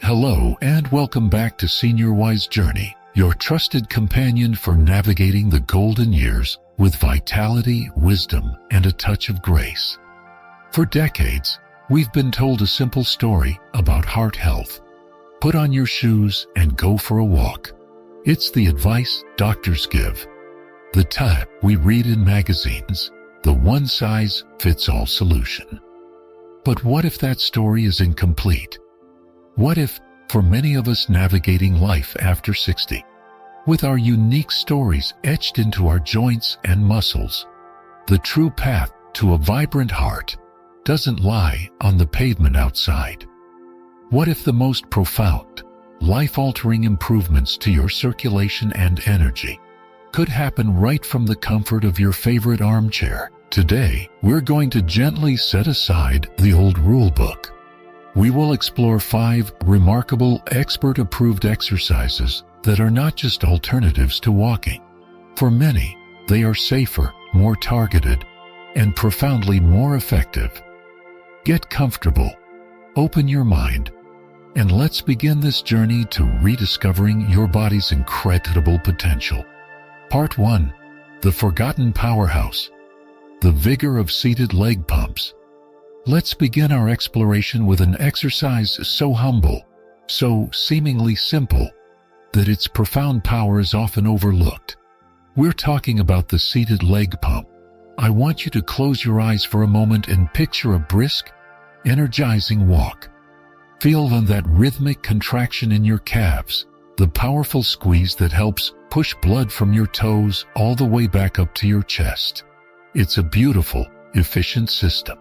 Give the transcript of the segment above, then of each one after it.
Hello and welcome back to Senior Wise Journey, your trusted companion for navigating the golden years with vitality, wisdom, and a touch of grace. For decades, we've been told a simple story about heart health. Put on your shoes and go for a walk. It's the advice doctors give, the type we read in magazines, the one-size-fits-all solution. But what if that story is incomplete? What if, for many of us navigating life after 60, with our unique stories etched into our joints and muscles, the true path to a vibrant heart doesn't lie on the pavement outside? What if the most profound, life-altering improvements to your circulation and energy could happen right from the comfort of your favorite armchair? Today, we're going to gently set aside the old rulebook. We will explore 5 remarkable expert-approved exercises that are not just alternatives to walking. For many, they are safer, more targeted, and profoundly more effective. Get comfortable, open your mind, and let's begin this journey to rediscovering your body's incredible potential. Part 1. The Forgotten Powerhouse. The vigor of seated leg pumps. Let's begin our exploration with an exercise so humble, so seemingly simple, that its profound power is often overlooked. We're talking about the seated leg pump. I want you to close your eyes for a moment and picture a brisk, energizing walk. Feel that rhythmic contraction in your calves, the powerful squeeze that helps push blood from your toes all the way back up to your chest. It's a beautiful, efficient system.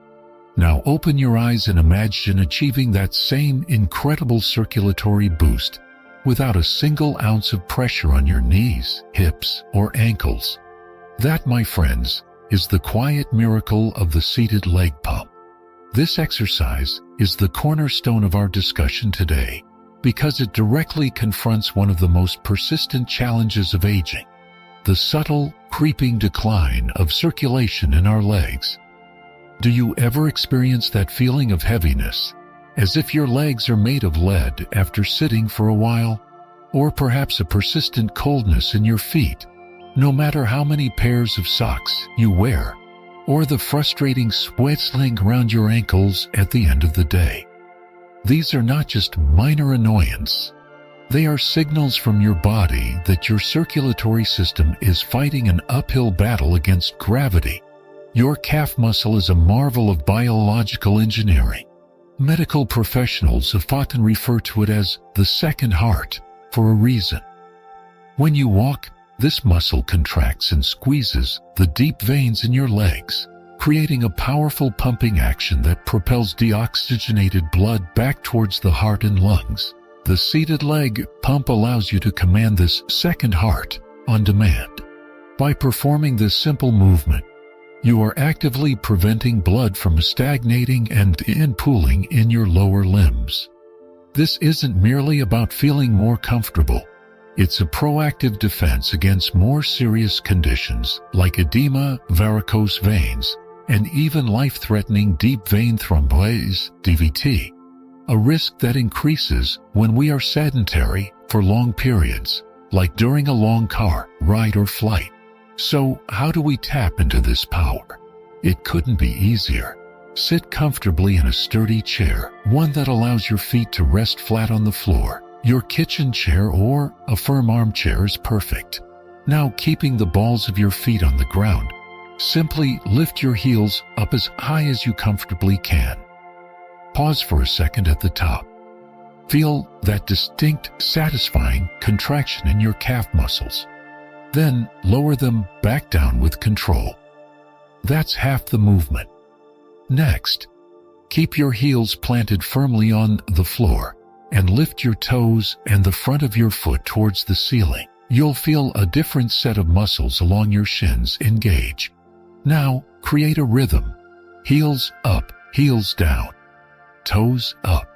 Now open your eyes and imagine achieving that same incredible circulatory boost without a single ounce of pressure on your knees, hips, or ankles. That, my friends, is the quiet miracle of the seated leg pump. This exercise is the cornerstone of our discussion today because it directly confronts one of the most persistent challenges of aging: the subtle, creeping decline of circulation in our legs. Do you ever experience that feeling of heaviness, as if your legs are made of lead after sitting for a while? Or perhaps a persistent coldness in your feet, no matter how many pairs of socks you wear? Or the frustrating sweating around your ankles at the end of the day? These are not just minor annoyances. They are signals from your body that your circulatory system is fighting an uphill battle against gravity. Your calf muscle is a marvel of biological engineering. Medical professionals have often referred to it as the second heart for a reason. When you walk, this muscle contracts and squeezes the deep veins in your legs, creating a powerful pumping action that propels deoxygenated blood back towards the heart and lungs. The seated leg pump allows you to command this second heart on demand. By performing this simple movement, you are actively preventing blood from stagnating and pooling in your lower limbs. This isn't merely about feeling more comfortable. It's a proactive defense against more serious conditions like edema, varicose veins, and even life-threatening deep vein thrombosis, DVT, a risk that increases when we are sedentary for long periods, like during a long car ride or flight. So, how do we tap into this power? It couldn't be easier. Sit comfortably in a sturdy chair, one that allows your feet to rest flat on the floor. Your kitchen chair or a firm armchair is perfect. Now, keeping the balls of your feet on the ground, simply lift your heels up as high as you comfortably can. Pause for a second at the top. Feel that distinct, satisfying contraction in your calf muscles. Then lower them back down with control. That's half the movement. Next, keep your heels planted firmly on the floor and lift your toes and the front of your foot towards the ceiling. You'll feel a different set of muscles along your shins engage. Now, create a rhythm. Heels up, heels down. Toes up,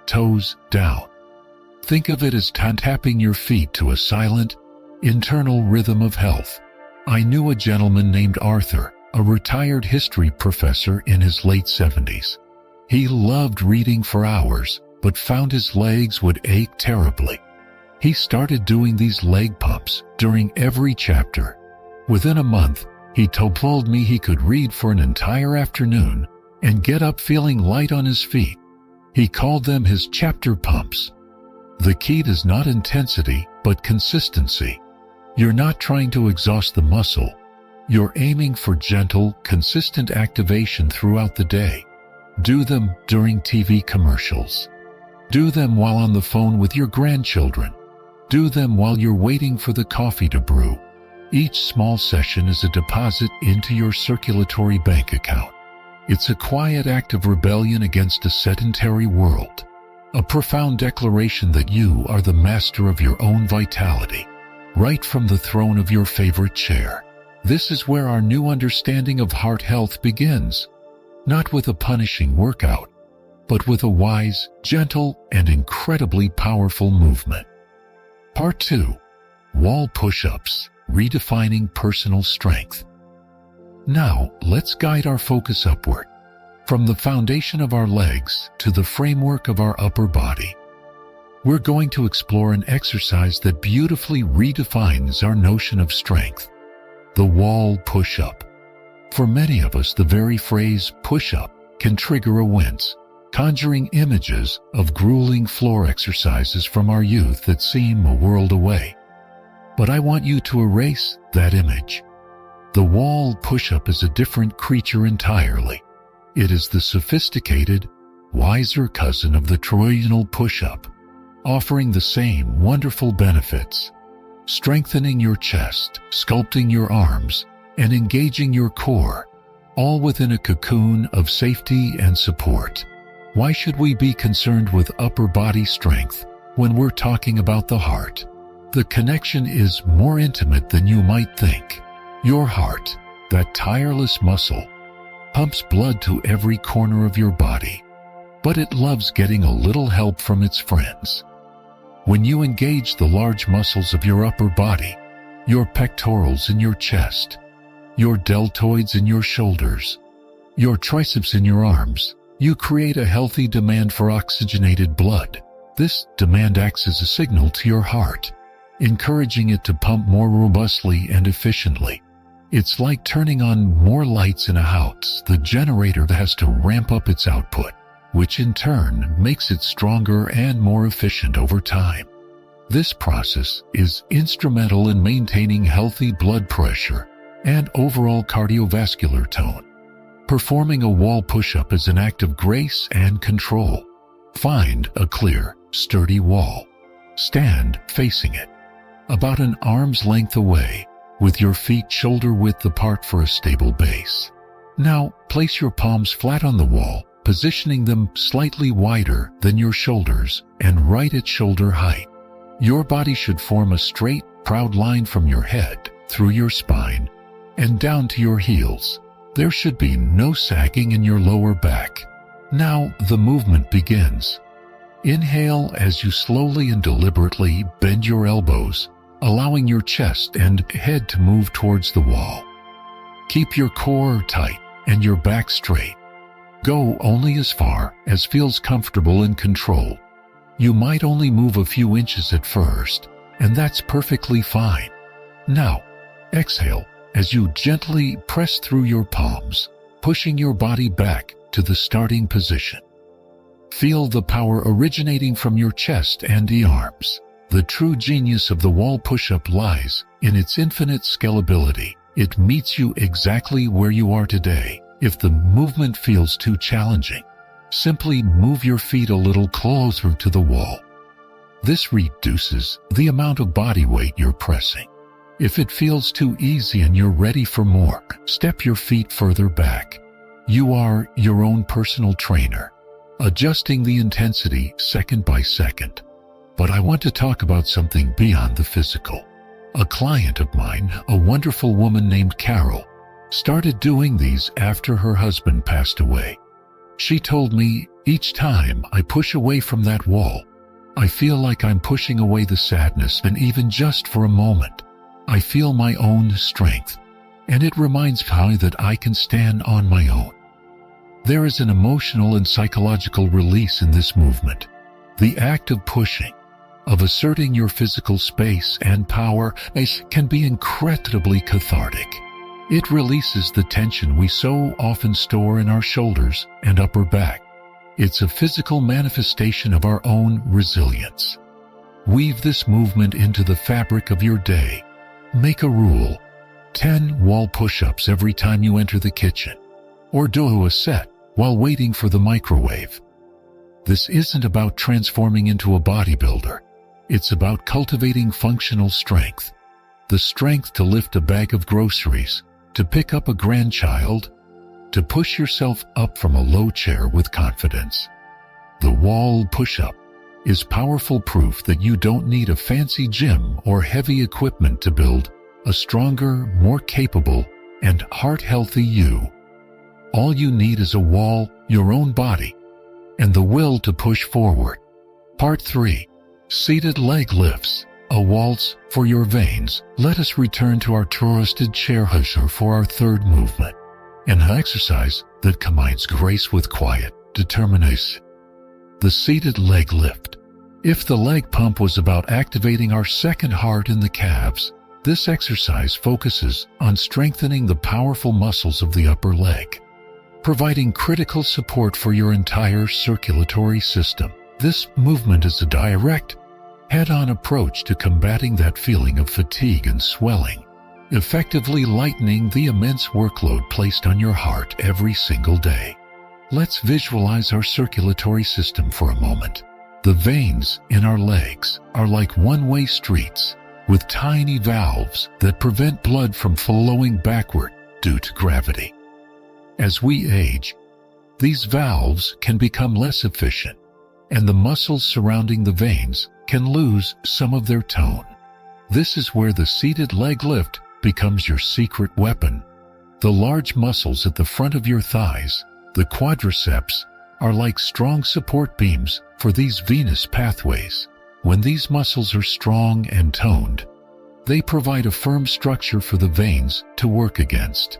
toes down. Think of it as tapping your feet to a silent, internal rhythm of health. I knew a gentleman named Arthur, a retired history professor in his late 70s. He loved reading for hours, but found his legs would ache terribly. He started doing these leg pumps during every chapter. Within a month, he told me he could read for an entire afternoon and get up feeling light on his feet. He called them his chapter pumps. The key is not intensity, but consistency. You're not trying to exhaust the muscle. You're aiming for gentle, consistent activation throughout the day. Do them during TV commercials. Do them while on the phone with your grandchildren. Do them while you're waiting for the coffee to brew. Each small session is a deposit into your circulatory bank account. It's a quiet act of rebellion against a sedentary world. A profound declaration that you are the master of your own vitality, right from the throne of your favorite chair. This is where our new understanding of heart health begins, not with a punishing workout, but with a wise, gentle, and incredibly powerful movement. Part 2. Wall push-ups, redefining personal strength. Now, let's guide our focus upward, from the foundation of our legs to the framework of our upper body. We're going to explore an exercise that beautifully redefines our notion of strength, the wall push-up. For many of us, the very phrase push-up can trigger a wince, conjuring images of grueling floor exercises from our youth that seem a world away. But I want you to erase that image. The wall push-up is a different creature entirely. It is the sophisticated, wiser cousin of the Trojanal push-up, offering the same wonderful benefits, strengthening your chest, sculpting your arms, and engaging your core, all within a cocoon of safety and support. Why should we be concerned with upper body strength when we're talking about the heart? The connection is more intimate than you might think. Your heart, that tireless muscle, pumps blood to every corner of your body, but it loves getting a little help from its friends. When you engage the large muscles of your upper body, your pectorals in your chest, your deltoids in your shoulders, your triceps in your arms, you create a healthy demand for oxygenated blood. This demand acts as a signal to your heart, encouraging it to pump more robustly and efficiently. It's like turning on more lights in a house. The generator has to ramp up its output, which in turn makes it stronger and more efficient over time. This process is instrumental in maintaining healthy blood pressure and overall cardiovascular tone. Performing a wall push-up is an act of grace and control. Find a clear, sturdy wall. Stand facing it, about an arm's length away, with your feet shoulder-width apart for a stable base. Now, place your palms flat on the wall, positioning them slightly wider than your shoulders and right at shoulder height. Your body should form a straight, proud line from your head, through your spine, and down to your heels. There should be no sagging in your lower back. Now, the movement begins. Inhale as you slowly and deliberately bend your elbows, allowing your chest and head to move towards the wall. Keep your core tight and your back straight. Go only as far as feels comfortable and controlled. You might only move a few inches at first, and that's perfectly fine. Now, exhale as you gently press through your palms, pushing your body back to the starting position. Feel the power originating from your chest and the arms. The true genius of the wall push-up lies in its infinite scalability. It meets you exactly where you are today. If the movement feels too challenging, simply move your feet a little closer to the wall. This reduces the amount of body weight you're pressing. If it feels too easy and you're ready for more, step your feet further back. You are your own personal trainer, adjusting the intensity second by second. But I want to talk about something beyond the physical. A client of mine, a wonderful woman named Carol, started doing these after her husband passed away. She told me, each time I push away from that wall, I feel like I'm pushing away the sadness, and even just for a moment, I feel my own strength, and it reminds me that I can stand on my own. There is an emotional and psychological release in this movement. The act of pushing, of asserting your physical space and power, can be incredibly cathartic. It releases the tension we so often store in our shoulders and upper back. It's a physical manifestation of our own resilience. Weave this movement into the fabric of your day. Make a rule: 10 wall push-ups every time you enter the kitchen, or do a set while waiting for the microwave. This isn't about transforming into a bodybuilder. It's about cultivating functional strength. The strength to lift a bag of groceries, to pick up a grandchild, to push yourself up from a low chair with confidence. The wall push-up is powerful proof that you don't need a fancy gym or heavy equipment to build a stronger, more capable, and heart-healthy you. All you need is a wall, your own body, and the will to push forward. Part 3. Seated leg lifts, a waltz for your veins. Let us return to our trusted chair husher for our third movement, an exercise that combines grace with quiet determination. The seated leg lift. If the leg pump was about activating our second heart in the calves, this exercise focuses on strengthening the powerful muscles of the upper leg, providing critical support for your entire circulatory system. This movement is a direct, head-on approach to combating that feeling of fatigue and swelling, effectively lightening the immense workload placed on your heart every single day. Let's visualize our circulatory system for a moment. The veins in our legs are like one-way streets with tiny valves that prevent blood from flowing backward due to gravity. As we age, these valves can become less efficient, and the muscles surrounding the veins can lose some of their tone. This is where the seated leg lift becomes your secret weapon. The large muscles at the front of your thighs, the quadriceps, are like strong support beams for these venous pathways. When these muscles are strong and toned, they provide a firm structure for the veins to work against,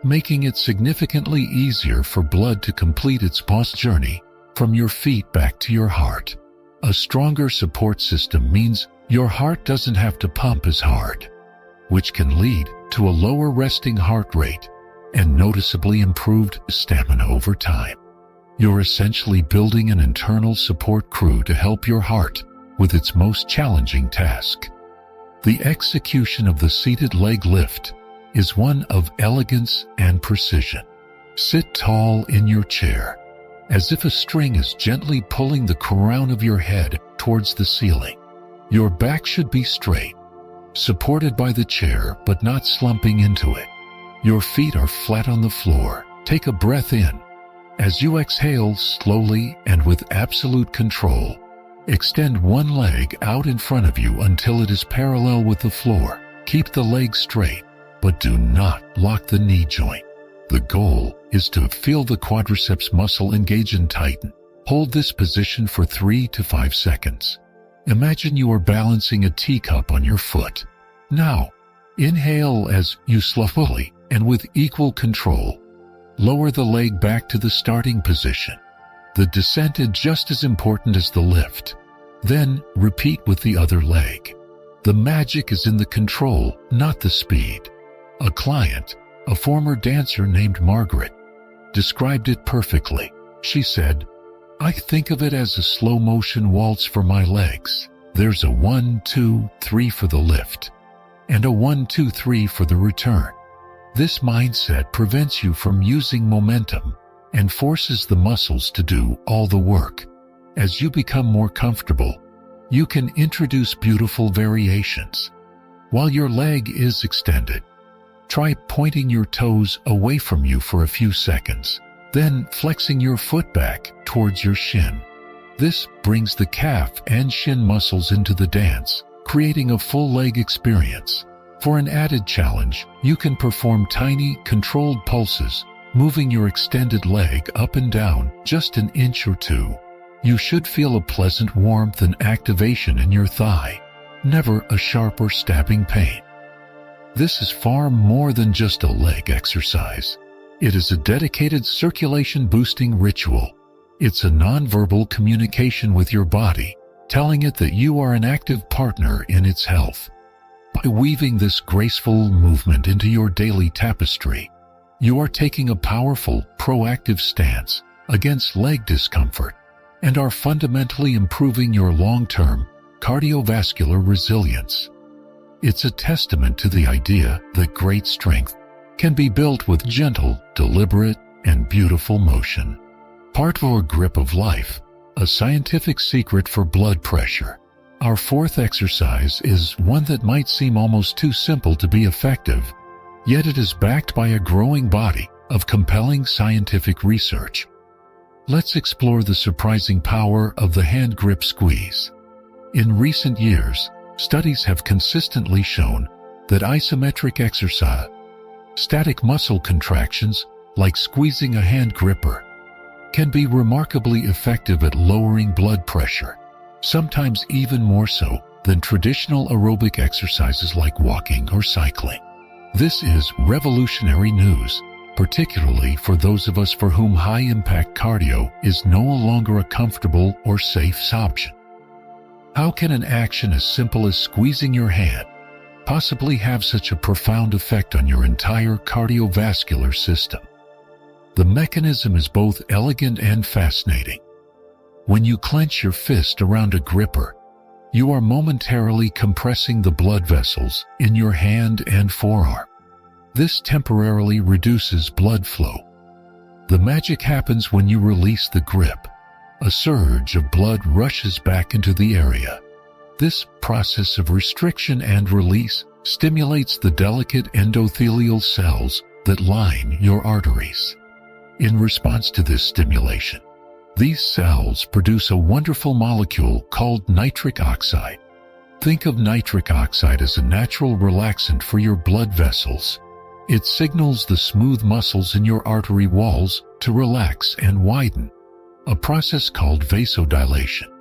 making it significantly easier for blood to complete its past journey from your feet back to your heart. A stronger support system means your heart doesn't have to pump as hard, which can lead to a lower resting heart rate and noticeably improved stamina over time. You're essentially building an internal support crew to help your heart with its most challenging task. The execution of the seated leg lift is one of elegance and precision. Sit tall in your chair, as if a string is gently pulling the crown of your head towards the ceiling. Your back should be straight, supported by the chair but not slumping into it. Your feet are flat on the floor. Take a breath in. As you exhale slowly and with absolute control, extend one leg out in front of you until it is parallel with the floor. Keep the leg straight, but do not lock the knee joint. The goal is to feel the quadriceps muscle engage and tighten. Hold this position for 3 to 5 seconds. Imagine you are balancing a teacup on your foot. Now, inhale as you slowly and with equal control lower the leg back to the starting position. The descent is just as important as the lift. Then repeat with the other leg. The magic is in the control, not the speed. A client, a former dancer named Margaret, described it perfectly. She said, "I think of it as a slow-motion waltz for my legs. There's a 1, 2, 3 for the lift, and a 1, 2, 3 for the return." This mindset prevents you from using momentum and forces the muscles to do all the work. As you become more comfortable, you can introduce beautiful variations. While your leg is extended, try pointing your toes away from you for a few seconds, then flexing your foot back towards your shin. This brings the calf and shin muscles into the dance, creating a full leg experience. For an added challenge, you can perform tiny, controlled pulses, moving your extended leg up and down just an inch or two. You should feel a pleasant warmth and activation in your thigh, never a sharp or stabbing pain. This is far more than just a leg exercise. It is a dedicated circulation-boosting ritual. It's a nonverbal communication with your body, telling it that you are an active partner in its health. By weaving this graceful movement into your daily tapestry, you are taking a powerful, proactive stance against leg discomfort and are fundamentally improving your long-term cardiovascular resilience. It's a testament to the idea that great strength can be built with gentle, deliberate, and beautiful motion. Part 4: Grip of Life, a scientific secret for blood pressure. Our fourth exercise is one that might seem almost too simple to be effective, yet it is backed by a growing body of compelling scientific research. Let's explore the surprising power of the hand grip squeeze. In recent years, studies have consistently shown that isometric exercise, static muscle contractions like squeezing a hand gripper, can be remarkably effective at lowering blood pressure, sometimes even more so than traditional aerobic exercises like walking or cycling. This is revolutionary news, particularly for those of us for whom high-impact cardio is no longer a comfortable or safe option. How can an action as simple as squeezing your hand possibly have such a profound effect on your entire cardiovascular system? The mechanism is both elegant and fascinating. When you clench your fist around a gripper, you are momentarily compressing the blood vessels in your hand and forearm. This temporarily reduces blood flow. The magic happens when you release the grip. A surge of blood rushes back into the area. This process of restriction and release stimulates the delicate endothelial cells that line your arteries. In response to this stimulation, these cells produce a wonderful molecule called nitric oxide. Think of nitric oxide as a natural relaxant for your blood vessels. It signals the smooth muscles in your artery walls to relax and widen, a process called vasodilation.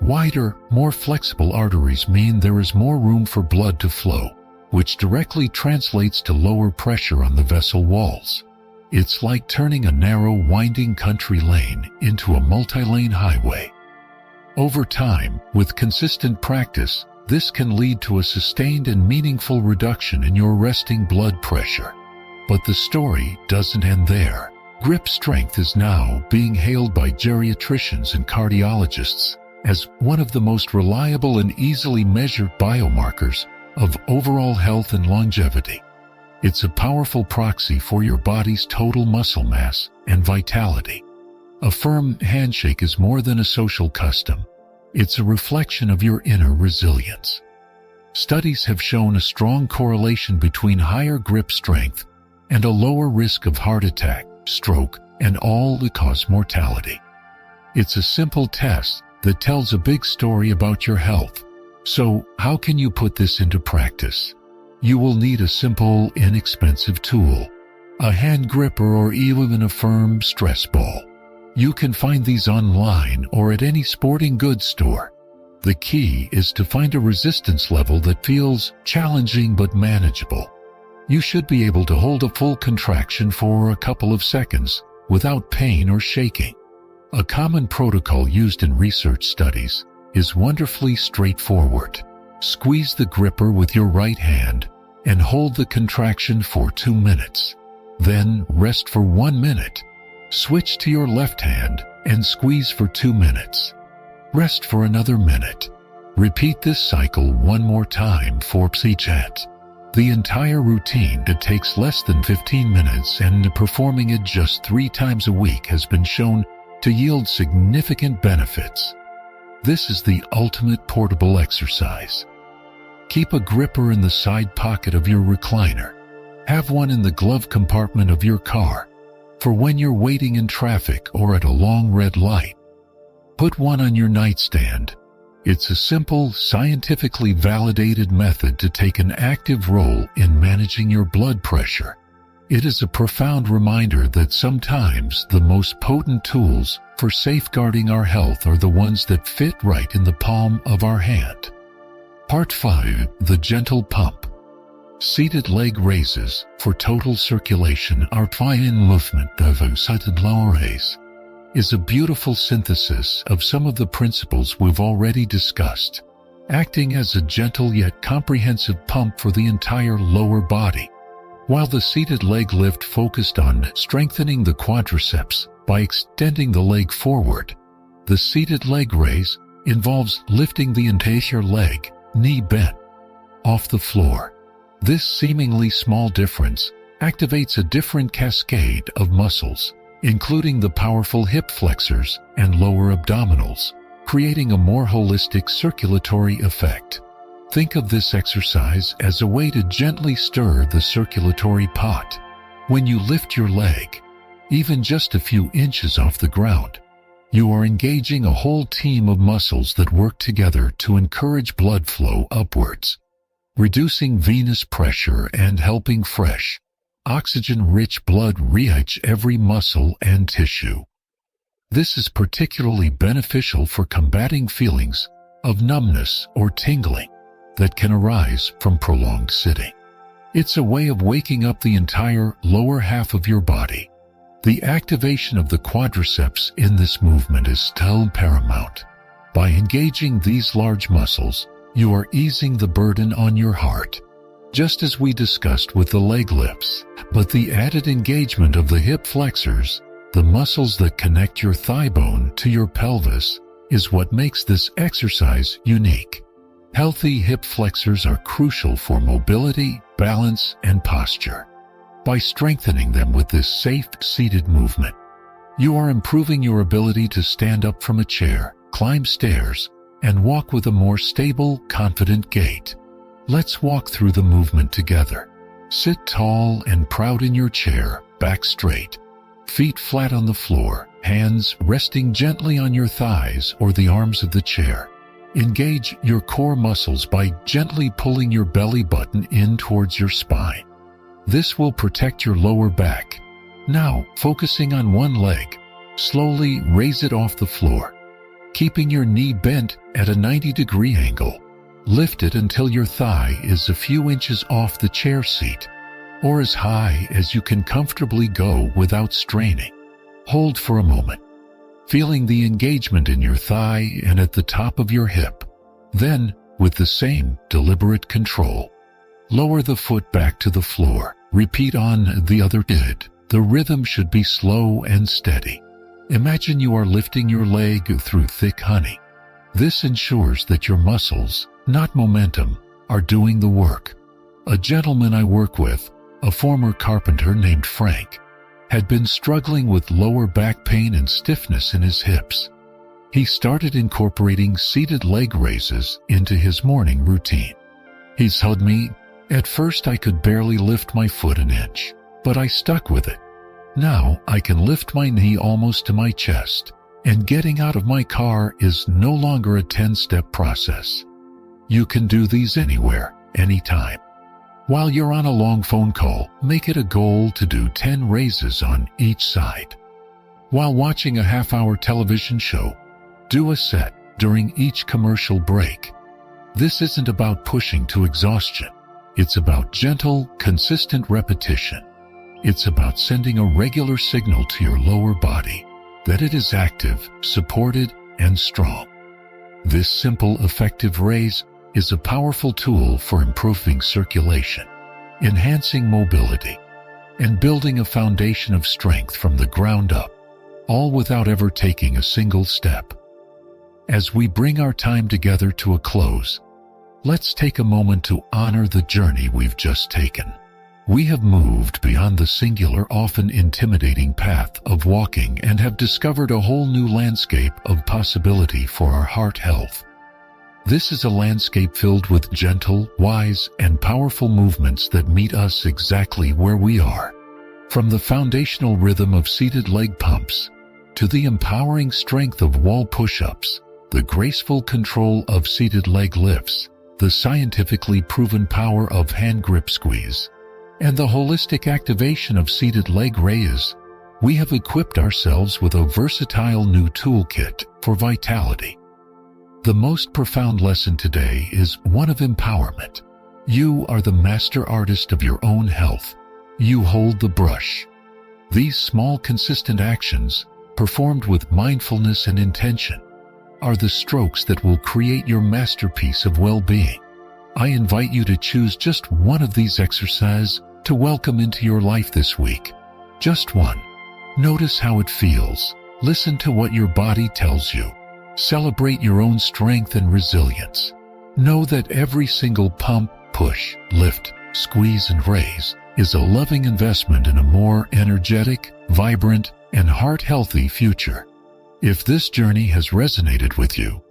Wider, more flexible arteries mean there is more room for blood to flow, which directly translates to lower pressure on the vessel walls. It's like turning a narrow, winding country lane into a multi-lane highway. Over time, with consistent practice, this can lead to a sustained and meaningful reduction in your resting blood pressure. But the story doesn't end there. Grip strength is now being hailed by geriatricians and cardiologists as one of the most reliable and easily measured biomarkers of overall health and longevity. It's a powerful proxy for your body's total muscle mass and vitality. A firm handshake is more than a social custom. It's a reflection of your inner resilience. Studies have shown a strong correlation between higher grip strength and a lower risk of heart attack, stroke, and all-cause mortality. It's a simple test that tells a big story about your health. So, how can you put this into practice? You will need a simple, inexpensive tool, a hand gripper, or even a firm stress ball. You can find these online or at any sporting goods store. The key is to find a resistance level that feels challenging but manageable. You should be able to hold a full contraction for a couple of seconds without pain or shaking. A common protocol used in research studies is wonderfully straightforward. Squeeze the gripper with your right hand and hold the contraction for 2 minutes. Then rest for 1 minute. Switch to your left hand and squeeze for 2 minutes. Rest for another minute. Repeat this cycle one more time for each set. The entire routine that takes less than 15 minutes, and performing it just 3 times a week has been shown to yield significant benefits. This is the ultimate portable exercise. Keep a gripper in the side pocket of your recliner. Have one in the glove compartment of your car for when you're waiting in traffic or at a long red light. Put one on your nightstand. It's a simple, scientifically validated method to take an active role in managing your blood pressure. It is a profound reminder that sometimes the most potent tools for safeguarding our health are the ones that fit right in the palm of our hand. Part 5: The Gentle Pump. Seated leg raises for total circulation are fine movement of seated lower raise. is a beautiful synthesis of some of the principles we've already discussed, acting as a gentle yet comprehensive pump for the entire lower body. While the seated leg lift focused on strengthening the quadriceps by extending the leg forward, the seated leg raise involves lifting the entire leg, knee bent, off the floor. This seemingly small difference activates a different cascade of muscles, including the powerful hip flexors and lower abdominals, creating a more holistic circulatory effect. Think of this exercise as a way to gently stir the circulatory pot. When you lift your leg, even just a few inches off the ground, you are engaging a whole team of muscles that work together to encourage blood flow upwards, reducing venous pressure and helping fresh, oxygen-rich blood reach every muscle and tissue. This is particularly beneficial for combating feelings of numbness or tingling that can arise from prolonged sitting. It's a way of waking up the entire lower half of your body. The activation of the quadriceps in this movement is still paramount. By engaging these large muscles, you are easing the burden on your heart, just as we discussed with the leg lifts. But the added engagement of the hip flexors, the muscles that connect your thigh bone to your pelvis, is what makes this exercise unique. Healthy hip flexors are crucial for mobility, balance, and posture. By strengthening them with this safe, seated movement, you are improving your ability to stand up from a chair, climb stairs, and walk with a more stable, confident gait. Let's walk through the movement together. Sit tall and proud in your chair, back straight, feet flat on the floor, hands resting gently on your thighs or the arms of the chair. Engage your core muscles by gently pulling your belly button in towards your spine. This will protect your lower back. Now, focusing on one leg, slowly raise it off the floor, keeping your knee bent at a 90-degree angle. Lift it until your thigh is a few inches off the chair seat, or as high as you can comfortably go without straining. Hold for a moment, feeling the engagement in your thigh and at the top of your hip. Then, with the same deliberate control, lower the foot back to the floor. Repeat on the other side. The rhythm should be slow and steady. Imagine you are lifting your leg through thick honey. This ensures that your muscles, not momentum, are doing the work. A gentleman I work with, a former carpenter named Frank, had been struggling with lower back pain and stiffness in his hips. He started incorporating seated leg raises into his morning routine. He told me, "At first I could barely lift my foot an inch, but I stuck with it. Now I can lift my knee almost to my chest, and getting out of my car is no longer a 10-step process." You can do these anywhere, anytime. While you're on a long phone call, make it a goal to do 10 raises on each side. While watching a half-hour television show, do a set during each commercial break. This isn't about pushing to exhaustion. It's about gentle, consistent repetition. It's about sending a regular signal to your lower body that it is active, supported, and strong. This simple, effective raise is a powerful tool for improving circulation, enhancing mobility, and building a foundation of strength from the ground up, all without ever taking a single step. As we bring our time together to a close, let's take a moment to honor the journey we've just taken. We have moved beyond the singular, often intimidating path of walking and have discovered a whole new landscape of possibility for our heart health. This is a landscape filled with gentle, wise, and powerful movements that meet us exactly where we are. From the foundational rhythm of seated leg pumps, to the empowering strength of wall push-ups, the graceful control of seated leg lifts, the scientifically proven power of hand grip squeeze, and the holistic activation of seated leg raises, we have equipped ourselves with a versatile new toolkit for vitality. The most profound lesson today is one of empowerment. You are the master artist of your own health. You hold the brush. These small, consistent actions, performed with mindfulness and intention, are the strokes that will create your masterpiece of well-being. I invite you to choose just one of these exercises to welcome into your life this week. Just one. Notice how it feels. Listen to what your body tells you. Celebrate your own strength and resilience. Know that every single pump, push, lift, squeeze, and raise is a loving investment in a more energetic, vibrant, and heart-healthy future. If this journey has resonated with you,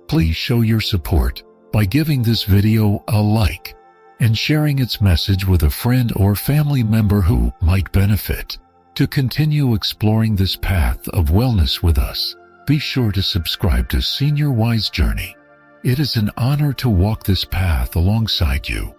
please show your support by giving this video a like and sharing its message with a friend or family member who might benefit. To continue exploring this path of wellness with us, be sure to subscribe to Senior Wise Journey. It is an honor to walk this path alongside you.